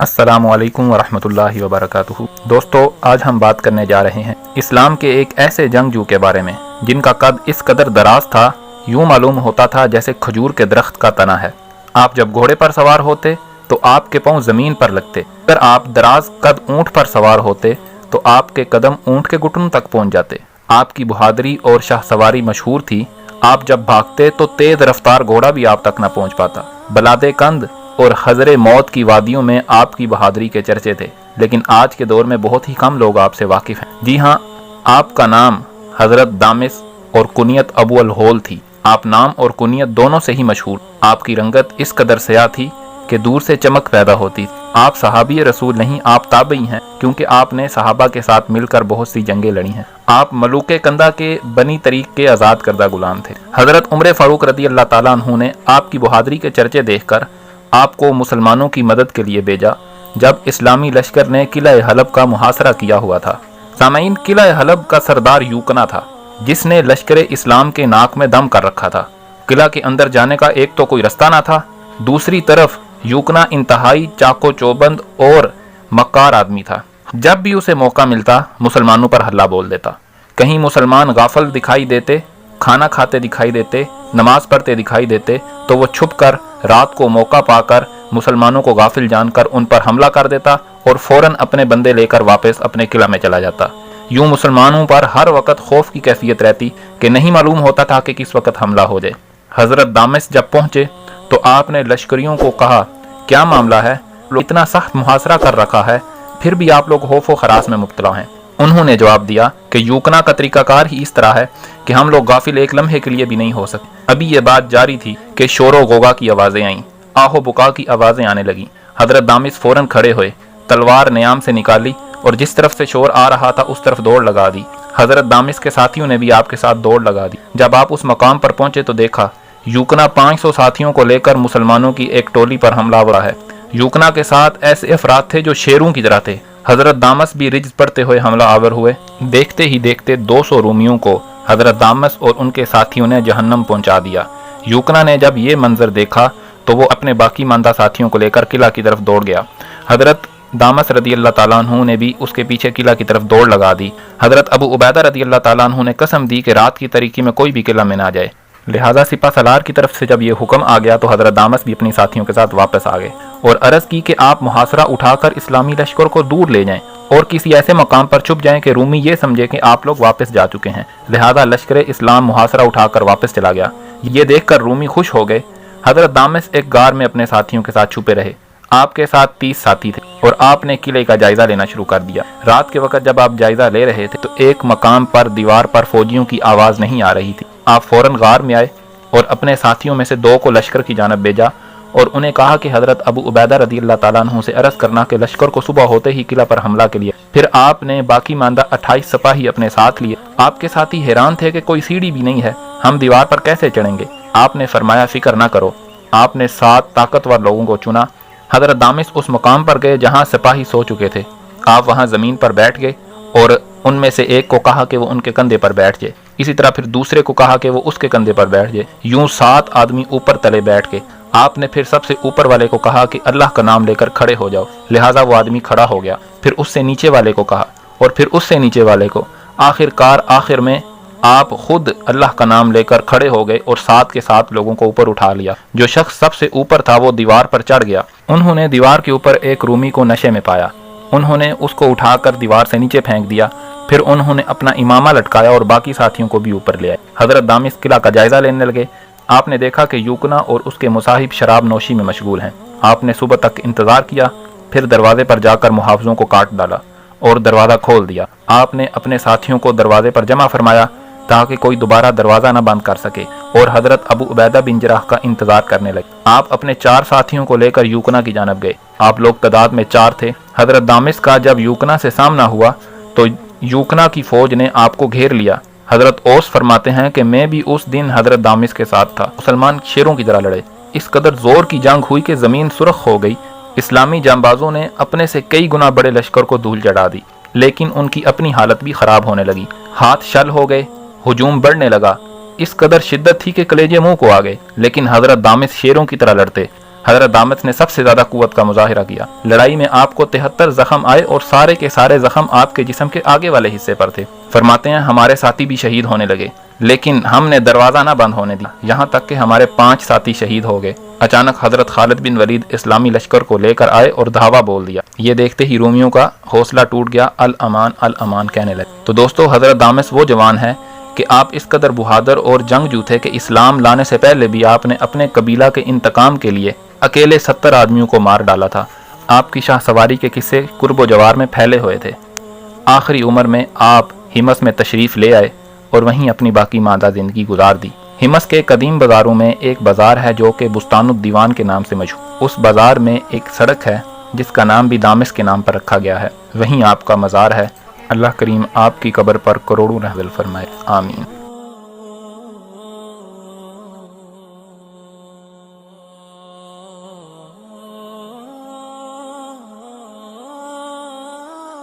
السلام علیکم ورحمۃ اللہ وبرکاتہ۔ دوستو، آج ہم بات کرنے جا رہے ہیں اسلام کے ایک ایسے جنگجو کے بارے میں جن کا قد اس قدر دراز تھا، یوں معلوم ہوتا تھا جیسے کھجور کے درخت کا تنا ہے۔ آپ جب گھوڑے پر سوار ہوتے تو آپ کے پاؤں زمین پر لگتے، اگر آپ دراز قد اونٹ پر سوار ہوتے تو آپ کے قدم اونٹ کے گھٹنوں تک پہنچ جاتے۔ آپ کی بہادری اور شاہ سواری مشہور تھی۔ آپ جب بھاگتے تو تیز رفتار گھوڑا بھی آپ تک نہ پہنچ پاتا۔ بلاد کند اور خضر موت کی وادیوں میں آپ کی بہادری کے چرچے تھے، لیکن آج کے دور میں بہت ہی کم لوگ آپ سے واقف ہیں۔ جی ہاں، آپ کا نام حضرت دامس اور کنیت ابو الہول تھی۔ آپ نام اور کنیت دونوں سے ہی مشہور۔ آپ کی رنگت اس قدر سیاہ تھی کہ دور سے چمک پیدا ہوتی تھی۔ آپ صحابی رسول نہیں، آپ تابعی ہیں، کیونکہ آپ نے صحابہ کے ساتھ مل کر بہت سی جنگیں لڑی ہیں۔ آپ ملوک کندہ کے بنی طریق کے آزاد کردہ غلام تھے۔ حضرت عمر فاروق رضی اللہ تعالیٰ عنہ نے آپ کی بہادری کے چرچے دیکھ کر آپ کو مسلمانوں کی مدد کے لیے بھیجا جب اسلامی لشکر نے قلعہ حلب کا محاصرہ کیا ہوا تھا۔ سامعین، قلعہ حلب کا سردار یوکنا تھا جس نے لشکر اسلام کے ناک میں دم کر رکھا تھا۔ قلعہ کے اندر جانے کا ایک تو کوئی رستہ نہ تھا، دوسری طرف یوکنا انتہائی چاق و چوبند اور مکار آدمی تھا۔ جب بھی اسے موقع ملتا مسلمانوں پر حملہ بول دیتا۔ کہیں مسلمان غافل دکھائی دیتے، کھانا کھاتے دکھائی دیتے، نماز پڑھتے دکھائی دیتے تو وہ چھپ کر رات کو موقع پا کر مسلمانوں کو غافل جان کر ان پر حملہ کر دیتا اور فوراً اپنے بندے لے کر واپس اپنے قلعہ میں چلا جاتا۔ یوں مسلمانوں پر ہر وقت خوف کی کیفیت رہتی کہ نہیں معلوم ہوتا تھا کہ کس وقت حملہ ہو جائے۔ حضرت دامس جب پہنچے تو آپ نے لشکریوں کو کہا، کیا معاملہ ہے؟ اتنا سخت محاصرہ کر رکھا ہے، پھر بھی آپ لوگ خوف و خراس میں مبتلا ہیں۔ انہوں نے جواب دیا کہ یوکنا کا طریقہ کار ہی اس طرح ہے کہ ہم لوگ غافل ایک لمحے کے لیے بھی نہیں ہو سکتے۔ ابھی یہ بات جاری تھی کہ شور و غوغا کی آوازیں آئیں، آہ و بکا کی آوازیں آنے لگیں۔ حضرت دامس فوراً کھڑے ہوئے، تلوار نیام سے نکالی اور جس طرف سے شور آ رہا تھا اس طرف دوڑ لگا دی۔ حضرت دامس کے ساتھیوں نے بھی آپ کے ساتھ دوڑ لگا دی۔ جب آپ اس مقام پر پہنچے تو دیکھا یوکنا 500 ساتھیوں کو لے کر مسلمانوں کی ایک ٹولی پر حملہ آورا ہے۔ یوکنا کے ساتھ ایسے افراد تھے جو شیروں کی طرح تھے۔ حضرت دامس بھی رجز پڑھتے ہوئے حملہ آور ہوئے۔ دیکھتے ہی دیکھتے 200 رومیوں کو حضرت دامس اور ان کے ساتھیوں نے جہنم پہنچا دیا۔ یوکنا نے جب یہ منظر دیکھا تو وہ اپنے باقی ماندہ ساتھیوں کو لے کر قلعہ کی طرف دوڑ گیا۔ حضرت دامس رضی اللہ تعالیٰ عنہ نے بھی اس کے پیچھے قلعہ کی طرف دوڑ لگا دی۔ حضرت ابو عبیدہ رضی اللہ تعالیٰ عنہ نے قسم دی کہ رات کی تاریکی میں کوئی بھی قلعہ میں نہ جائے۔ لہٰذا سپہ سالار کی طرف سے جب یہ حکم آ گیا تو حضرت دامس بھی اپنی ساتھیوں کے ساتھ واپس آ گئے اور عرض کی کہ آپ محاصرہ اٹھا کر اسلامی لشکر کو دور لے جائیں اور کسی ایسے مقام پر چھپ جائیں کہ رومی یہ سمجھے کہ آپ لوگ واپس جا چکے ہیں۔ لہذا لشکر اسلام محاصرہ اٹھا کر واپس چلا گیا۔ یہ دیکھ کر رومی خوش ہو گئے۔ حضرت دامس ایک غار میں اپنے ساتھیوں کے ساتھ چھپے رہے۔ آپ کے ساتھ 30 ساتھی تھے اور آپ نے قلعے کا جائزہ لینا شروع کر دیا۔ رات کے وقت جب آپ جائزہ لے رہے تھے تو ایک مقام پر دیوار پر فوجیوں کی آواز نہیں آ رہی تھی۔ آپ فوراً غار میں آئے اور اپنے ساتھیوں میں سے 2 کو لشکر کی جانب بھیجا اور انہیں کہا کہ حضرت ابو عبیدہ رضی اللہ تعالیٰ عنہ سے عرض کرنا کہ لشکر کو صبح ہوتے ہی قلعہ پر حملہ کے لیے۔ پھر آپ نے باقی ماندہ 28 سپاہی اپنے ساتھ لیے۔ آپ کے ساتھی حیران تھے کہ کوئی سیڑھی بھی نہیں ہے، ہم دیوار پر کیسے چڑھیں گے؟ آپ نے فرمایا فکر نہ کرو۔ آپ نے 7 طاقتور لوگوں کو چنا۔ حضرت دامس اس مقام پر گئے جہاں سپاہی سو چکے تھے۔ آپ وہاں زمین پر بیٹھ گئے اور ان میں سے ایک کو کہا کہ وہ ان کے کندھے پر بیٹھ جائے، اسی طرح پھر دوسرے کو کہا کہ وہ اس کے کندھے پر بیٹھ جائے۔ یوں 7 آدمی اوپر تلے بیٹھ گئے۔ آپ نے پھر سب سے اوپر والے کو کہا کہ اللہ کا نام لے کر کھڑے ہو جاؤ۔ لہٰذا وہ آدمی کھڑا ہو گیا۔ پھر اس سے نیچے والے کو کہا اور پھر اس سے نیچے والے کو۔ آخر میں آپ خود اللہ کا نام لے کر کھڑے ہو گئے اور 7 کے 7 لوگوں کو اوپر اٹھا لیا۔ جو شخص سب سے اوپر تھا وہ دیوار پر چڑھ گیا۔ انہوں نے دیوار کے اوپر ایک رومی کو نشے میں پایا۔ انہوں نے اس کو اٹھا کر دیوار سے نیچے پھینک دیا۔ پھر انہوں نے اپنا امامہ لٹکایا اور باقی ساتھیوں کو بھی اوپر لے آئے۔ حضرت دامس قلعہ کا جائزہ لینے لگے۔ آپ نے دیکھا کہ یوکنا اور اس کے مصاحب شراب نوشی میں مشغول ہیں۔ آپ نے صبح تک انتظار کیا، پھر دروازے پر جا کر محافظوں کو کاٹ ڈالا اور دروازہ کھول دیا۔ آپ نے اپنے ساتھیوں کو دروازے پر جمع فرمایا تاکہ کوئی دوبارہ دروازہ نہ بند کر سکے اور حضرت ابو عبیدہ بن جراح کا انتظار کرنے لگے۔ آپ اپنے 4 ساتھیوں کو لے کر یوکنا کی جانب گئے۔ آپ لوگ تعداد میں 4 تھے۔ حضرت دامس کا جب یوکنا سے سامنا ہوا تو یوکنا کی فوج نے آپ کو گھیر لیا۔ حضرت اوس فرماتے ہیں کہ میں بھی اس دن حضرت دامس کے ساتھ تھا۔ مسلمان شیروں کی طرح لڑے۔ اس قدر زور کی جنگ ہوئی کہ زمین سرخ ہو گئی۔ اسلامی جانبازوں نے اپنے سے کئی گنا بڑے لشکر کو دھول چڑھا دی، لیکن ان کی اپنی حالت بھی خراب ہونے لگی۔ ہاتھ شل ہو گئے، ہجوم بڑھنے لگا۔ اس قدر شدت تھی کہ کلیجے منہ کو آ گئے، لیکن حضرت دامس شیروں کی طرح لڑتے۔ حضرت دامت نے سب سے زیادہ قوت کا مظاہرہ کیا۔ لڑائی میں آپ کو 73 زخم آئے اور سارے کے سارے زخم آپ کے جسم کے آگے والے حصے پر تھے۔ فرماتے ہیں ہمارے ساتھی بھی شہید ہونے لگے، لیکن ہم نے دروازہ نہ بند ہونے دیا، یہاں تک کہ ہمارے 5 ساتھی شہید ہو گئے۔ اچانک حضرت خالد بن ولید اسلامی لشکر کو لے کر آئے اور دھاوا بول دیا۔ یہ دیکھتے ہی رومیوں کا حوصلہ ٹوٹ گیا، الامان الامان کہنے لگے۔ تو دوستو، حضرت دامس وہ جوان ہے کہ آپ اس قدر بہادر اور جنگجو تھے کہ اسلام لانے سے پہلے بھی آپ نے اپنے قبیلہ کے انتقام کے لیے اکیلے 70 آدمیوں کو مار ڈالا تھا۔ آپ کی شاہ سواری کے قصے قرب و جوار میں پھیلے ہوئے تھے۔ آخری عمر میں آپ ہمس میں تشریف لے آئے اور وہیں اپنی باقی ماندہ زندگی گزار دی۔ ہمس کے قدیم بازاروں میں ایک بازار ہے جو کہ بستان الدیوان کے نام سے مشہور۔ اس بازار میں ایک سڑک ہے جس کا نام بھی دامس کے نام پر رکھا گیا ہے، وہیں آپ کا مزار ہے۔ اللہ کریم آپ کی قبر پر کروڑوں رحمت فرمائے، آمین۔